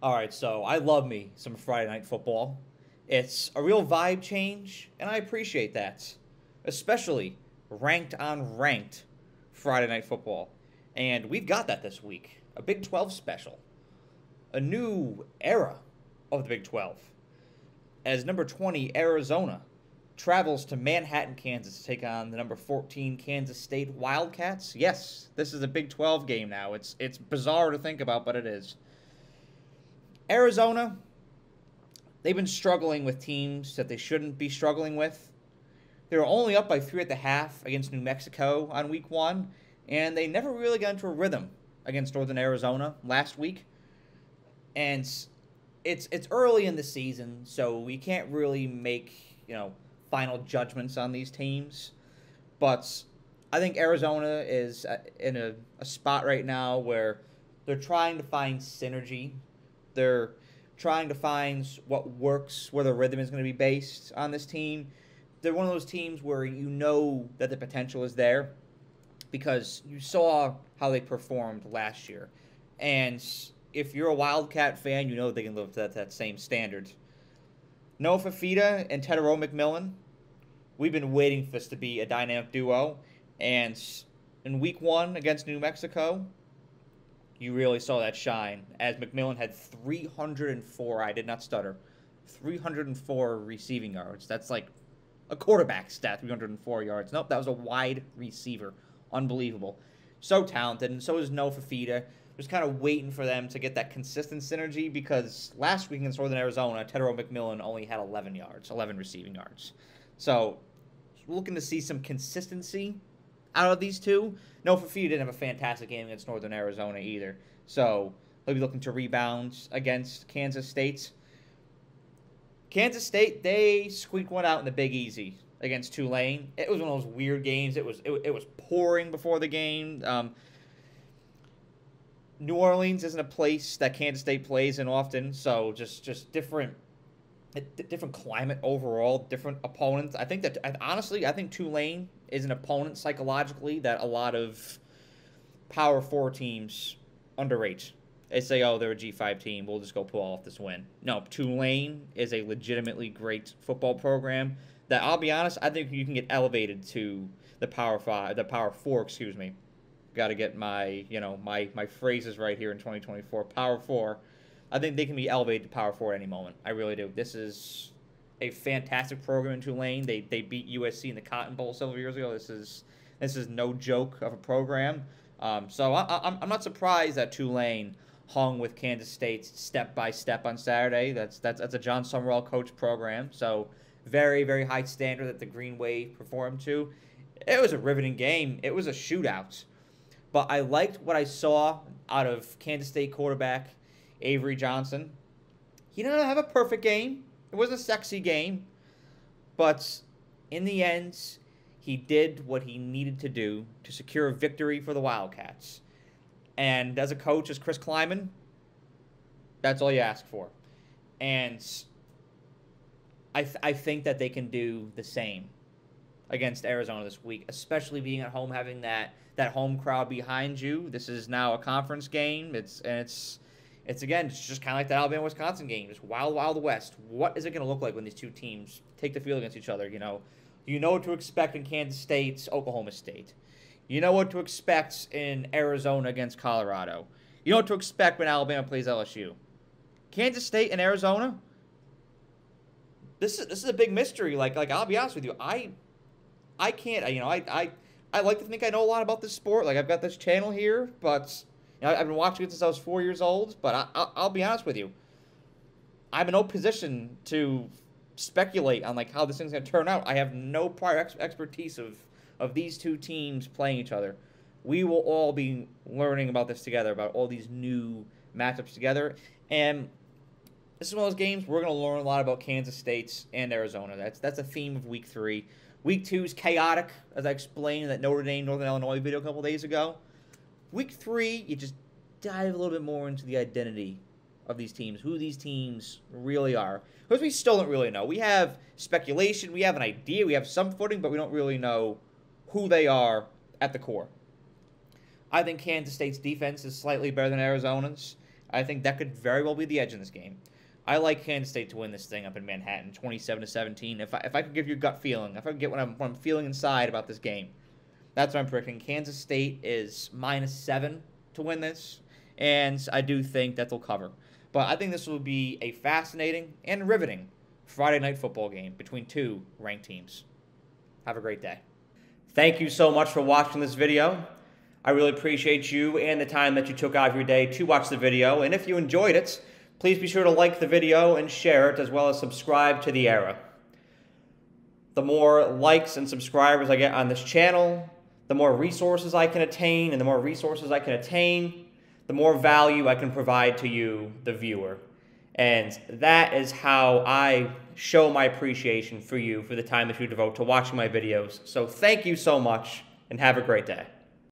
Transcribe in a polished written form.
All right, so I love me some Friday night football. It's a real vibe change, and I appreciate that. Especially ranked on ranked Friday night football. And we've got that this week. A Big 12 special. A new era of the Big 12. As number 20, Arizona, travels to Manhattan, Kansas to take on the number 14 Kansas State Wildcats. Yes, this is a Big 12 game now. It's bizarre to think about, but it is. Arizona, they've been struggling with teams that they shouldn't be struggling with. They were only up by 3 at the half against New Mexico on week 1, and they never really got into a rhythm against Northern Arizona last week. And it's early in the season, so we can't really make, final judgments on these teams. But I think Arizona is in a spot right now where they're trying to find synergy. They're trying to find what works, where the rhythm is going to be based on this team. They're one of those teams where you know that the potential is there because you saw how they performed last year. And if you're a Wildcat fan, you know they can live up to that same standard. Noah Fafita and Tedero McMillan, we've been waiting for this to be a dynamic duo. And in week 1 against New Mexico, you really saw that shine as McMillan had 304, I did not stutter, 304 receiving yards. That's like a quarterback stat, 304 yards. Nope, that was a wide receiver. Unbelievable. So talented, and so is Noah Fafita. Just kind of waiting for them to get that consistent synergy because last week against Northern Arizona, Tedero McMillan only had 11 receiving yards. So looking to see some consistency out of these two. No, Fafita didn't have a fantastic game against Northern Arizona either. So he'll be looking to rebound against Kansas State. Kansas State, they squeaked one out in the Big Easy against Tulane. It was one of those weird games. It was pouring before the game. New Orleans isn't a place that Kansas State plays in often, so just different climate overall, different opponents. I think Tulane is an opponent psychologically that a lot of Power 4 teams underrate. They say, oh, they're a G5 team, we'll just go pull off this win. No, Tulane is a legitimately great football program that, I'll be honest, I think you can get elevated to the Power 4, excuse me. Got to get my phrases right here in 2024. Power 4. I think they can be elevated to Power 4 at any moment. I really do. This is a fantastic program in Tulane. They beat USC in the Cotton Bowl several years ago. This is no joke of a program. So I'm not surprised that Tulane hung with Kansas State step by step on Saturday. That's a John Summerall coach program. So very, very high standard that the Green Wave performed to. It was a riveting game. It was a shootout. But I liked what I saw out of Kansas State quarterback Avery Johnson. He didn't have a perfect game. It wasn't a sexy game. But in the end, he did what he needed to do to secure a victory for the Wildcats. And as a coach, as Chris Kleiman, that's all you ask for. And I think that they can do the same against Arizona this week, especially being at home, having that home crowd behind you. This is now a conference game. It's again, it's just kind of like that Alabama-Wisconsin game. Just wild, wild west. What is it going to look like when these two teams take the field against each other? You know what to expect in Kansas State, Oklahoma State. You know what to expect in Arizona against Colorado. You know what to expect when Alabama plays LSU. Kansas State and Arizona. This is a big mystery. Like I'll be honest with you, I can't. I like to think I know a lot about this sport. Like I've got this channel here, but I've been watching it since I was 4 years old. But I'll be honest with you, I'm in no position to speculate on how this thing's gonna turn out. I have no prior expertise of these two teams playing each other. We will all be learning about this together, about all these new matchups together. And this is one of those games we're going to learn a lot about Kansas State and Arizona. That's a theme of Week 3. Week 2 is chaotic, as I explained in that Notre Dame, Northern Illinois video a couple days ago. Week 3, you just dive a little bit more into the identity of these teams, who these teams really are. Because we still don't really know. We have speculation, we have an idea, we have some footing, but we don't really know who they are at the core. I think Kansas State's defense is slightly better than Arizona's. I think that could very well be the edge in this game. I like Kansas State to win this thing up in Manhattan, 27-17. If I could give you a gut feeling, if I could get what I'm feeling inside about this game, that's what I'm predicting. Kansas State is -7 to win this, and I do think that they'll cover. But I think this will be a fascinating and riveting Friday night football game between two ranked teams. Have a great day. Thank you so much for watching this video. I really appreciate you and the time that you took out of your day to watch the video. And if you enjoyed it, please be sure to like the video and share it, as well as subscribe to The Era. The more likes and subscribers I get on this channel, the more resources I can attain, and the more resources I can attain, the more value I can provide to you, the viewer. And that is how I show my appreciation for you for the time that you devote to watching my videos. So thank you so much, and have a great day.